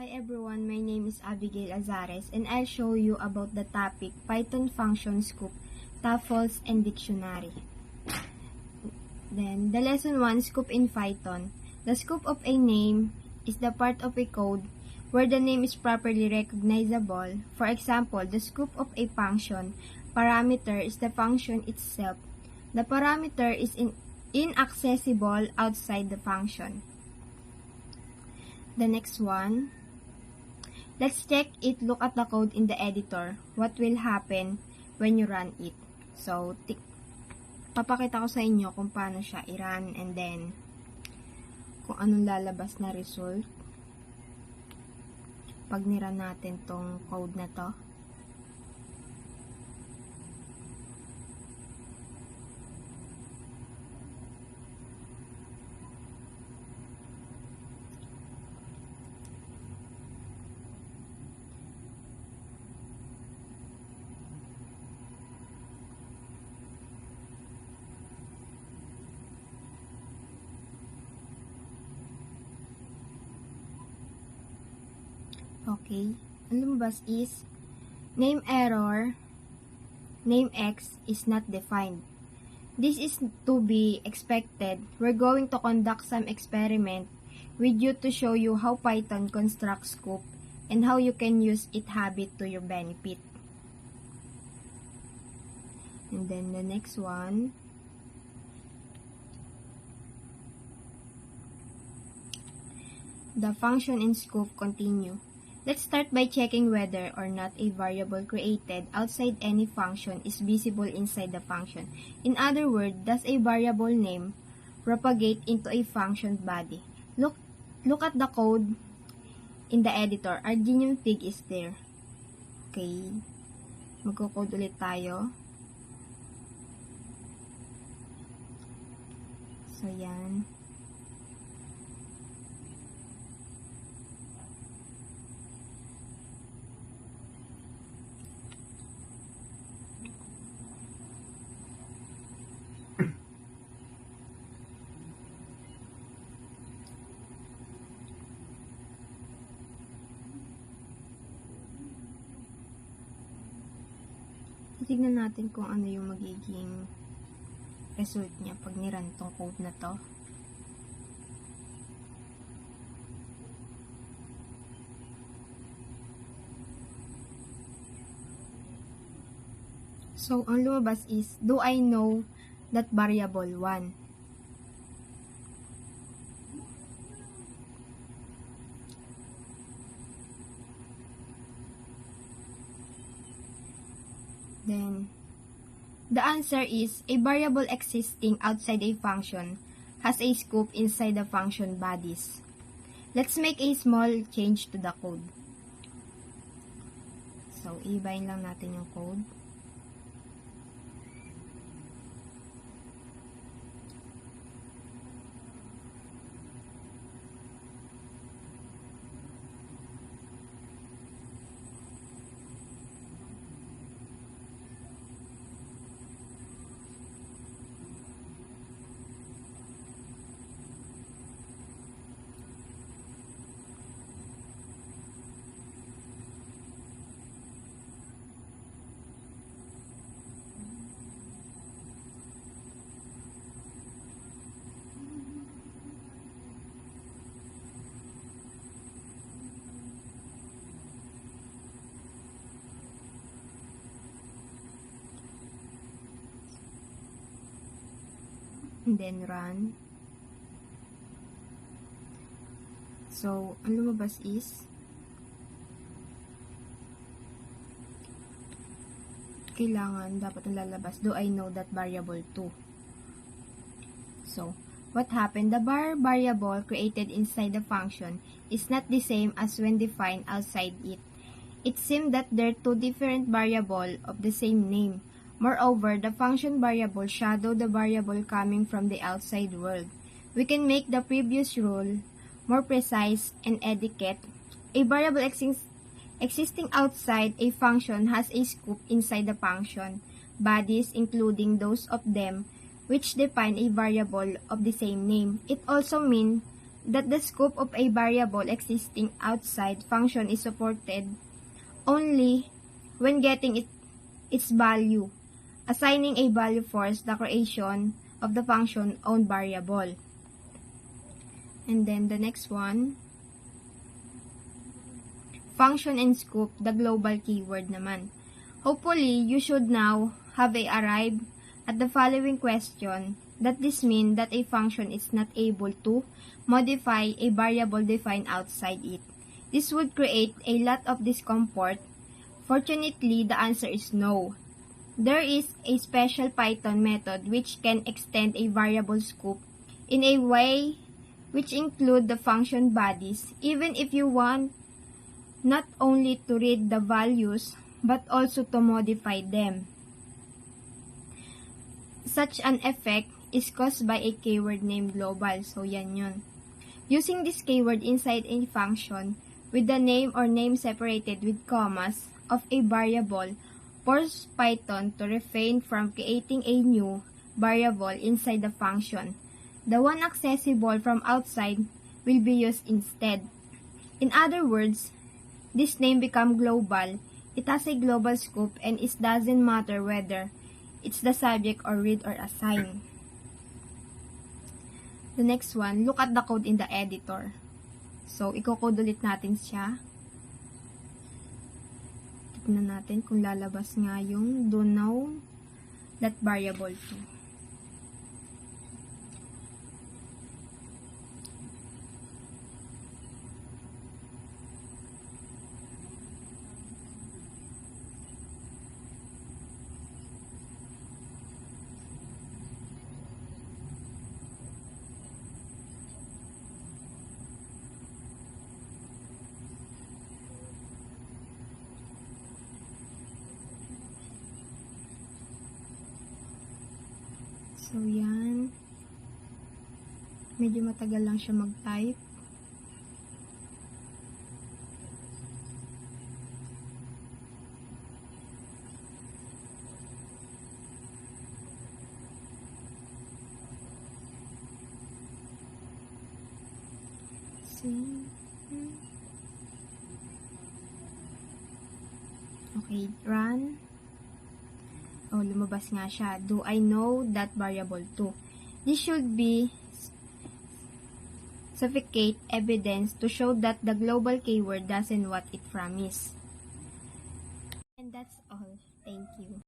Hi everyone, my name is Abegail Azares and I'll show you about the topic Python function scoop, Tuples, and dictionary. Then, the lesson 1, scoop in Python. The scoop of a name is the part of a code where the name is properly recognizable. For example, the scoop of a function parameter is the function itself. The parameter is inaccessible outside the function. The next one, let's check it. Look at the code in the editor. What will happen when you run it? So, papakita ko sa inyo kung paano siya i-run and then kung anong lalabas na result pag ni-run natin tong code na to. Okay, ang lumabas is name error, name X is not defined. This is to be expected. We're going to conduct some experiment with you to show you how Python constructs scoop and how you can use it habit to your benefit. And then the next one, the function in scoop continue. Let's start by checking whether or not a variable created outside any function is visible inside the function. In other words, does a variable name propagate into a function body? Look at the code in the editor. Our genuine pig is there. Okay. Magko-code ulit tayo. So, yan. Tignan natin kung ano yung magiging result niya pag ni-run tong code na to. So, ang lumabas is, do I know that variable 1? Then, the answer is, a variable existing outside a function has a scoop inside the function bodies. Let's make a small change to the code. So, i-bind lang natin yung code. And then run. So, ang lumabas is dapat ang lalabas, do I know that variable 2? So, what happened? The variable created inside the function is not the same as when defined outside it. It seems that there are two different variables of the same name. Moreover, the function variable shadows the variable coming from the outside world. We can make the previous rule more precise and educate. A variable existing outside a function has a scoop inside the function bodies, including those of them which define a variable of the same name. It also means that the scope of a variable existing outside function is supported only when getting its value, assigning a value force the creation of the function own variable. And then the next one, function and scope, the global keyword naman. Hopefully, you should now have arrived at the following question, that this means that a function is not able to modify a variable defined outside it. This would create a lot of discomfort. Fortunately, the answer is no. There is a special Python method which can extend a variable scope in a way which include the function bodies, even if you want not only to read the values but also to modify them. Such an effect is caused by a keyword named global. So, yan yun. Using this keyword inside a function with the name or name separated with commas of a variable force Python to refrain from creating a new variable inside the function. The one accessible from outside will be used instead. In other words, this name becomes global. It has a global scope and it doesn't matter whether it's the subject or read or assign. The next one, look at the code in the editor. So, i-code ulit natin siya. Tignan natin kung lalabas nga yung do now that variable 2. So, yan. Medyo matagal lang siya mag-type. Okay, run. Oh, lumabas nga siya. Do I know that variable 2? This should be sufficient evidence to show that the global keyword doesn't what it promised. And that's all. Thank you.